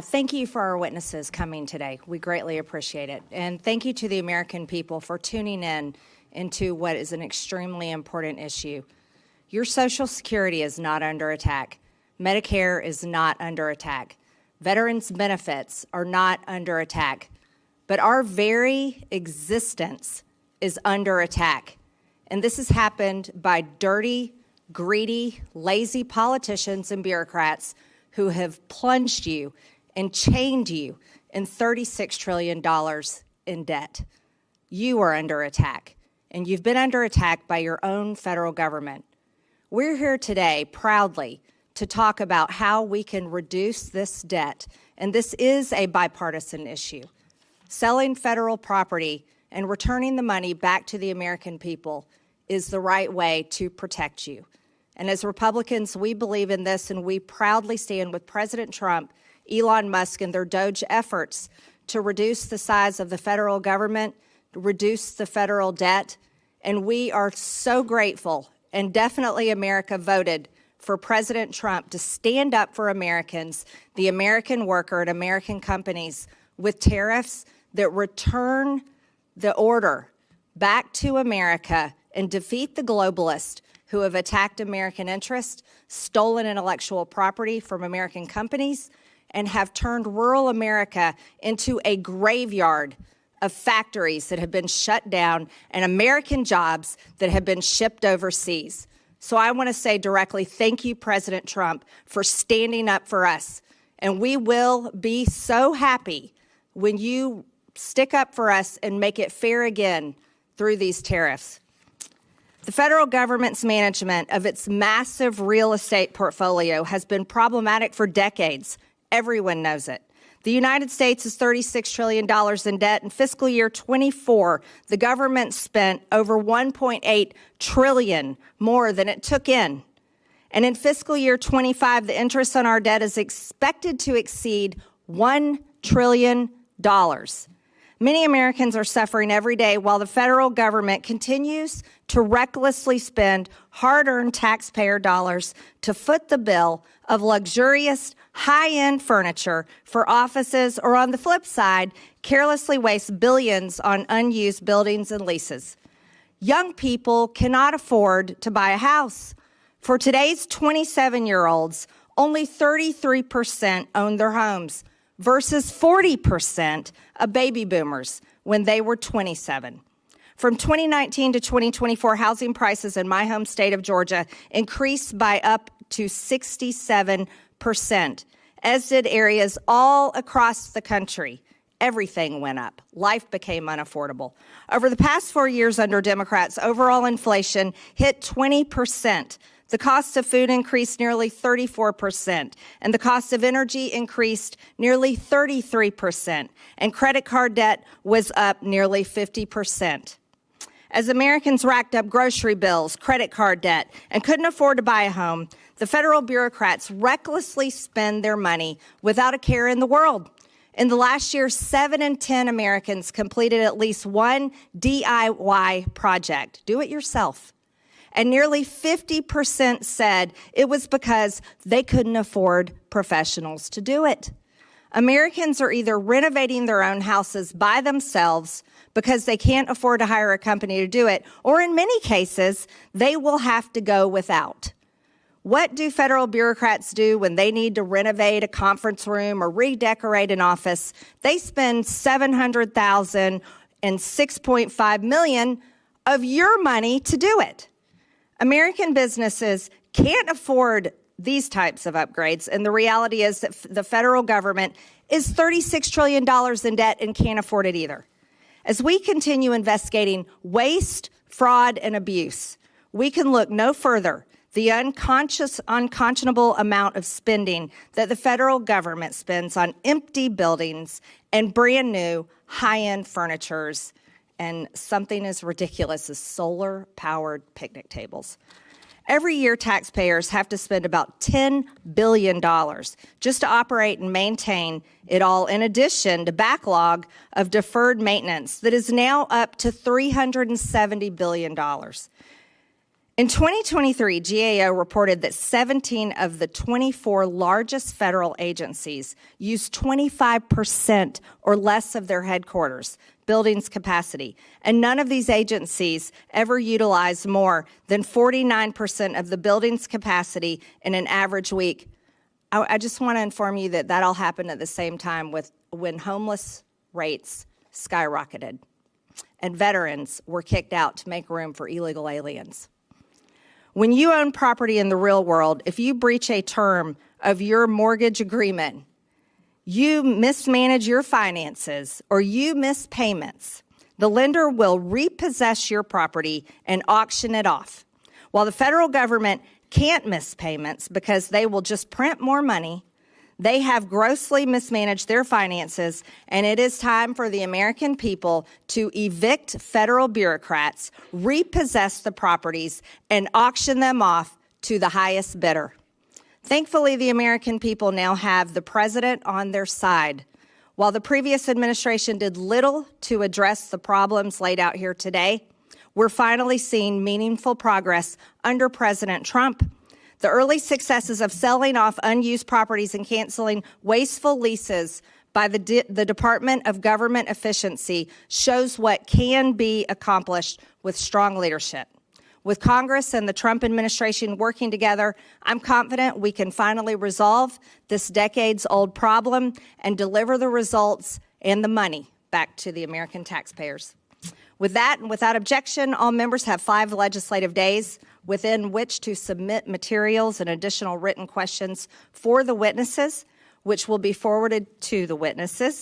Thank you for our witnesses coming today. We greatly appreciate it. And thank you to the American people for tuning in into what is an extremely important issue. Your Social Security is not under attack. Medicare is not under attack. Veterans' benefits are not under attack. But our very existence is under attack. And this has happened by dirty, greedy, lazy politicians and bureaucrats who have plunged you and chained you in $36 trillion in debt. You are under attack, and you've been under attack by your own federal government. We're here today proudly to talk about how we can reduce this debt, and this is a bipartisan issue. Selling federal property and returning the money back to the American people is the right way to protect you. And as Republicans, we believe in this, and we proudly stand with President Trump, Elon Musk, and their DOGE efforts to reduce the size of the federal government, reduce the federal debt. And we are so grateful, and definitely America voted for President Trump to stand up for Americans, the American worker, and American companies with tariffs that return the order back to America and defeat the globalists who have attacked American interests, stolen intellectual property from American companies, and have turned rural America into a graveyard of factories that have been shut down and American jobs that have been shipped overseas. So I want to say directly, thank you, President Trump, for standing up for us. And we will be so happy when you stick up for us and make it fair again through these tariffs. The federal government's management of its massive real estate portfolio has been problematic for decades. Everyone knows it. The United States is $36 trillion in debt. In fiscal year 24, the government spent over $1.8 trillion more than it took in. And in fiscal year 25, the interest on our debt is expected to exceed $1 trillion. Many Americans are suffering every day while the federal government continues to recklessly spend hard-earned taxpayer dollars to foot the bill of luxurious, high-end furniture for offices, or on the flip side, carelessly waste billions on unused buildings and leases. Young people cannot afford to buy a house. For today's 27-year-olds, only 33% own their homes, versus 40% of baby boomers when they were 27. From 2019 to 2024, housing prices in my home state of Georgia increased by up to 67%, as did areas all across the country. Everything went up. Life became unaffordable. Over the past 4 years under Democrats, overall inflation hit 20%. The cost of food increased nearly 34%, and the cost of energy increased nearly 33%, and credit card debt was up nearly 50%. As Americans racked up grocery bills, credit card debt, and couldn't afford to buy a home, the federal bureaucrats recklessly spend their money without a care in the world. In the last year, 7 in 10 Americans completed at least one DIY project. Do it yourself. And nearly 50% said it was because they couldn't afford professionals to do it. Americans are either renovating their own houses by themselves because they can't afford to hire a company to do it, or in many cases, they will have to go without. What do federal bureaucrats do when they need to renovate a conference room or redecorate an office? They spend $700,000 and $6.5 million of your money to do it. American businesses can't afford these types of upgrades, and the reality is that the federal government is $36 trillion in debt and can't afford it either. As we continue investigating waste, fraud, and abuse, we can look no further. The unconscionable amount of spending that the federal government spends on empty buildings and brand new high-end furnitures, and something as ridiculous as solar-powered picnic tables. Every year, taxpayers have to spend about $10 billion just to operate and maintain it all, in addition to backlog of deferred maintenance that is now up to $370 billion. In 2023, GAO reported that 17 of the 24 largest federal agencies used 25% or less of their headquarters buildings capacity, and none of these agencies ever utilized more than 49% of the building's capacity in an average week. I just want to inform you that that all happened at the same time when homeless rates skyrocketed and veterans were kicked out to make room for illegal aliens. When you own property in the real world, if you breach a term of your mortgage agreement, you mismanage your finances, or you miss payments, the lender will repossess your property and auction it off. While the federal government can't miss payments because they will just print more money, they have grossly mismanaged their finances, and it is time for the American people to evict federal bureaucrats, repossess the properties, and auction them off to the highest bidder. Thankfully, the American people now have the president on their side. While the previous administration did little to address the problems laid out here today, we're finally seeing meaningful progress under President Trump. The early successes of selling off unused properties and canceling wasteful leases by the Department of Government Efficiency shows what can be accomplished with strong leadership. With Congress and the Trump administration working together, I'm confident we can finally resolve this decades-old problem and deliver the results and the money back to the American taxpayers. With that, and without objection, all members have 5 legislative days within which to submit materials and additional written questions for the witnesses, which will be forwarded to the witnesses.